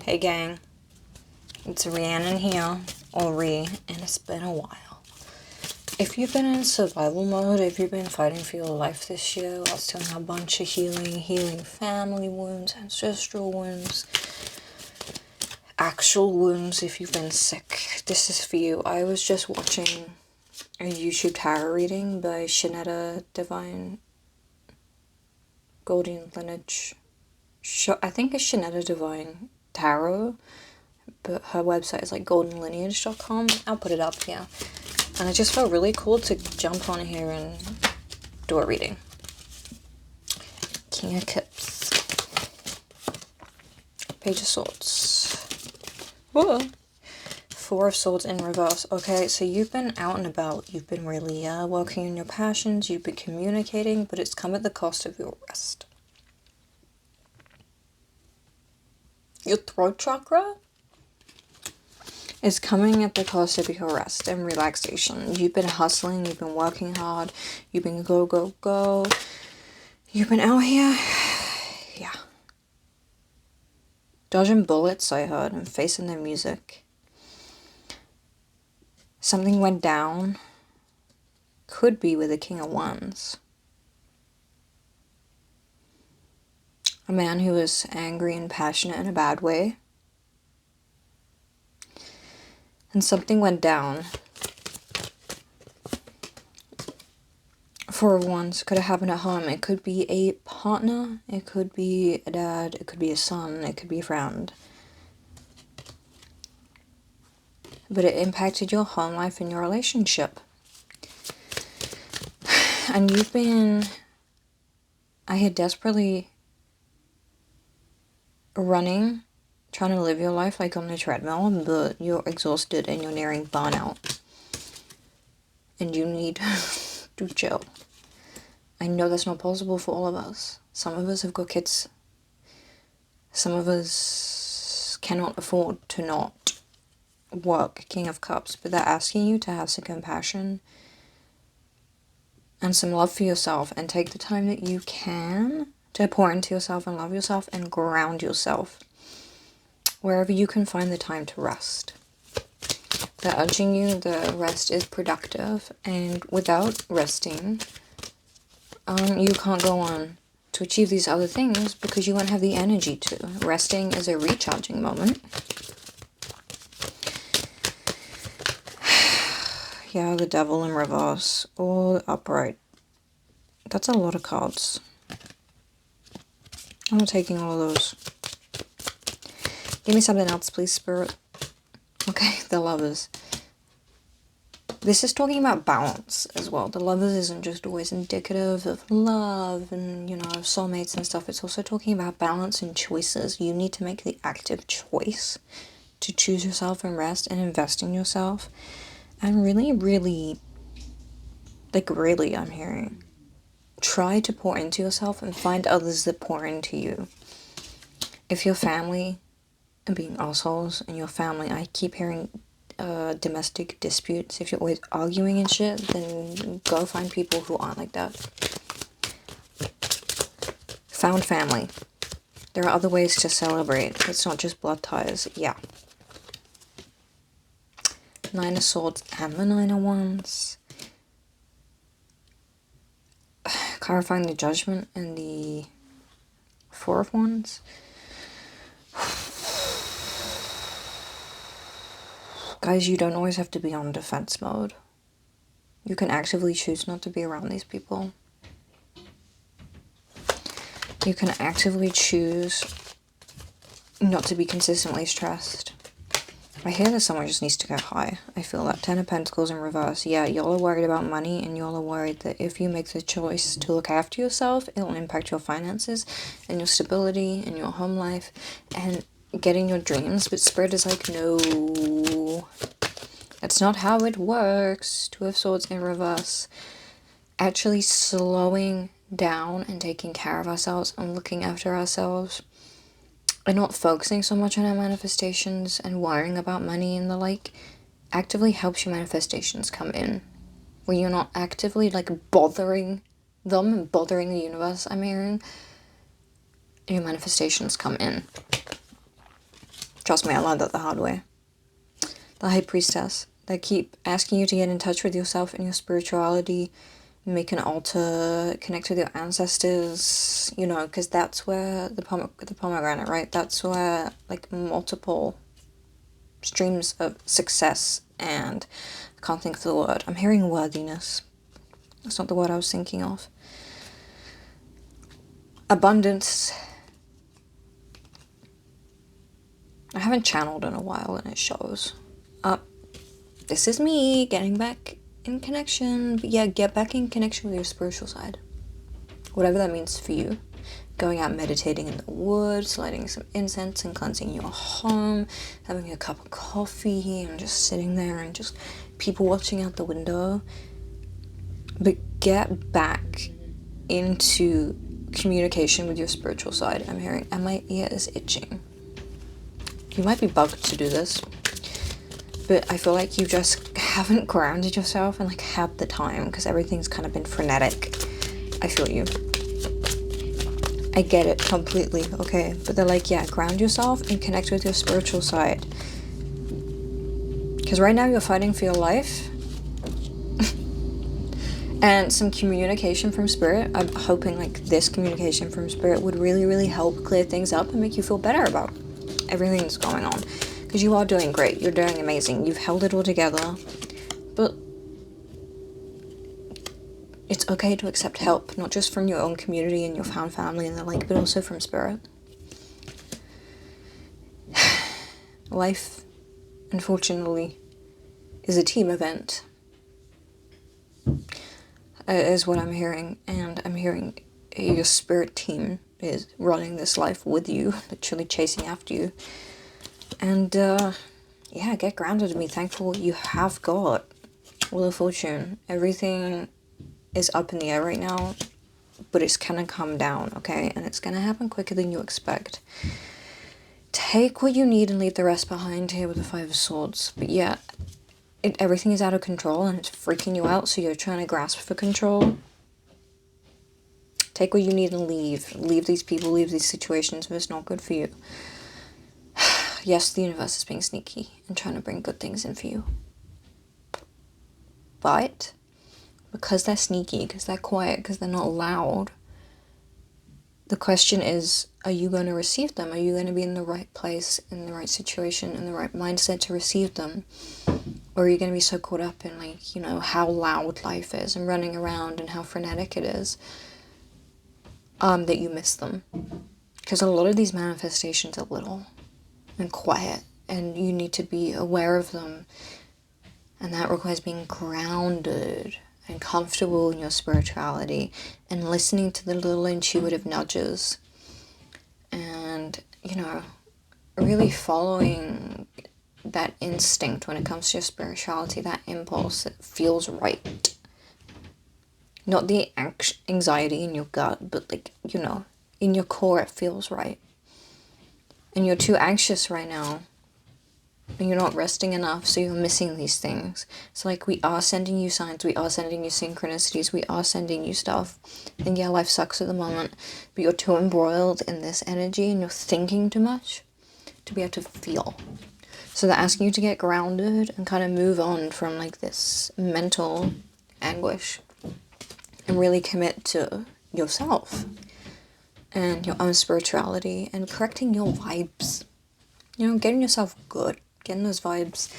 Hey gang, it's Rhiannon here, or Rhi, and it's been a while. If you've been in survival mode, if you've been fighting for your life this year, I was doing a bunch of healing family wounds, ancestral wounds, actual wounds if you've been sick. This is for you. I was just watching a YouTube tarot reading by Shanetta Divine Golden Lineage. I think it's Shanetta Divine Tarot, but her website is like goldenlineage.com. I'll put it up here. And it just felt really cool to jump on here and do a reading. King of Cups. Page of Swords. Whoa. Four of Swords in reverse. Okay, so you've been out and about. You've been really working on your passions. You've been communicating, but it's come at the cost of your rest. Your throat chakra is coming at the cost of your rest and relaxation. You've been hustling, you've been working hard, you've been go. You've been out here, yeah. Dodging bullets, I heard, and facing the music. Something went down. Could be with the King of Wands. A man who was angry and passionate in a bad way. And something went down. Four of Wands could have happened at home. It could be a partner. It could be a dad. It could be a son. It could be a friend. But it impacted your home life and your relationship. And you've been, I had desperately running, trying to live your life like on the treadmill, but you're exhausted and you're nearing burnout. And you need to chill. I know that's not possible for all of us. Some of us have got kids. Some of us cannot afford to not work, King of Cups, but they're asking you to have some compassion and some love for yourself and take the time that you can to pour into yourself and love yourself and ground yourself wherever you can find the time to rest. They're urging you the rest is productive, and without resting, you can't go on to achieve these other things because you won't have the energy to. Resting is a recharging moment. Yeah, the Devil in reverse or upright. That's a lot of cards. I'm not taking all of those. Give me something else, please, Spirit. Okay, the Lovers. This is talking about balance as well. The Lovers isn't just always indicative of love and, of soulmates and stuff. It's also talking about balance and choices. You need to make the active choice to choose yourself and rest and invest in yourself. And really, I'm hearing, try to pour into yourself and find others that pour into you. If your family are being assholes and your family, I keep hearing domestic disputes. If you're always arguing and shit, then go find people who aren't like that. Found family. There are other ways to celebrate. It's not just blood ties. Yeah. Nine of Swords and the Nine of Wands. Clarifying the Judgment and the Four of Wands. Guys, you don't always have to be on defense mode. You can actively choose not to be around these people. You can actively choose not to be consistently stressed. I hear that someone just needs to get high. I feel that. 10 of Pentacles in reverse. Yeah, y'all are worried about money, and y'all are worried that if you make the choice to look after yourself, it'll impact your finances and your stability and your home life and getting your dreams. But Spirit is like, no, that's not how it works. Two of Swords in reverse. Actually slowing down and taking care of ourselves and looking after ourselves. And not focusing so much on our manifestations and worrying about money and the like actively helps your manifestations come in. Where you're not actively bothering them and bothering the universe, I'm hearing, your manifestations come in. Trust me, I learned that the hard way. The High Priestess. They keep asking you to get in touch with yourself and your spirituality, make an altar, connect with your ancestors, you know, because that's where the pomegranate, right? That's where, like, multiple streams of success and I can't think of the word. I'm hearing worthiness. That's not the word I was thinking of. Abundance. I haven't channeled in a while and it shows. This is me getting back in connection. But yeah, get back in connection with your spiritual side. Whatever that means for you. Going out meditating in the woods, lighting some incense and cleansing your home, having a cup of coffee and just sitting there and just people watching out the window. But get back into communication with your spiritual side. I'm hearing, and my ear is itching. You might be bugged to do this, but I feel like you just haven't grounded yourself and like had the time because everything's kind of been frenetic. I feel you. I get it completely, okay? But they're like, yeah, ground yourself and connect with your spiritual side. Because right now you're fighting for your life. And some communication from spirit, I'm hoping like this communication from spirit would really, really help clear things up and make you feel better about everything that's going on. Because you are doing great. You're doing amazing. You've held it all together. But it's okay to accept help, not just from your own community and your found family and the like, but also from spirit. Life, unfortunately, is a team event. Is what I'm hearing. And I'm hearing your spirit team is running this life with you, literally chasing after you. And, yeah, get grounded and be thankful you have got Wheel of Fortune. Everything is up in the air right now, but it's gonna come down, okay? And it's gonna happen quicker than you expect. Take what you need and leave the rest behind here with the Five of Swords. But yeah, everything is out of control and it's freaking you out, so you're trying to grasp for control. Take what you need and leave. Leave these people, leave these situations if it's not good for you. Yes, the universe is being sneaky and trying to bring good things in for you. But because they're sneaky, because they're quiet, because they're not loud, the question is, are you going to receive them? Are you going to be in the right place, in the right situation, in the right mindset to receive them? Or are you going to be so caught up in, like, you know, how loud life is and running around and how frenetic it is, that you miss them? Because a lot of these manifestations are little and quiet, and you need to be aware of them. And that requires being grounded and comfortable in your spirituality and listening to the little intuitive nudges and, you know, really following that instinct when it comes to your spirituality, that impulse that feels right. Not the anxiety in your gut, but, like, you know, in your core it feels right. And you're too anxious right now. And you're not resting enough, so you're missing these things. So, like, we are sending you signs, we are sending you synchronicities, we are sending you stuff. And yeah, life sucks at the moment, but you're too embroiled in this energy and you're thinking too much to be able to feel. So they're asking you to get grounded and kind of move on from, like, this mental anguish and really commit to yourself and your own spirituality and correcting your vibes. You know, getting yourself good. Getting those vibes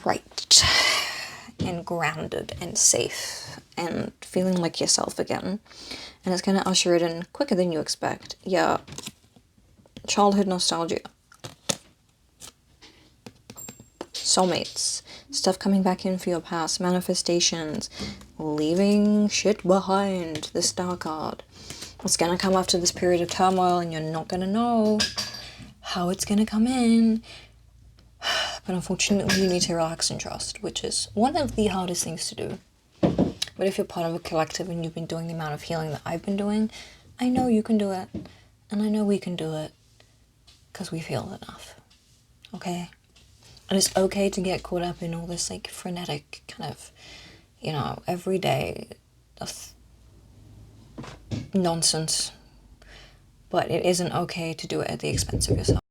right and grounded and safe and feeling like yourself again. And it's going to usher it in quicker than you expect. Yeah, childhood nostalgia. Soulmates. Stuff coming back in for your past. Manifestations. Leaving shit behind. The Star card. It's going to come after this period of turmoil and you're not going to know how it's going to come in. But unfortunately, you need to relax and trust, which is one of the hardest things to do. But if you're part of a collective and you've been doing the amount of healing that I've been doing, I know you can do it. And I know we can do it. Because we feel enough. Okay? And it's okay to get caught up in all this, like, frenetic kind of, you know, everyday nonsense. But it isn't okay to do it at the expense of yourself.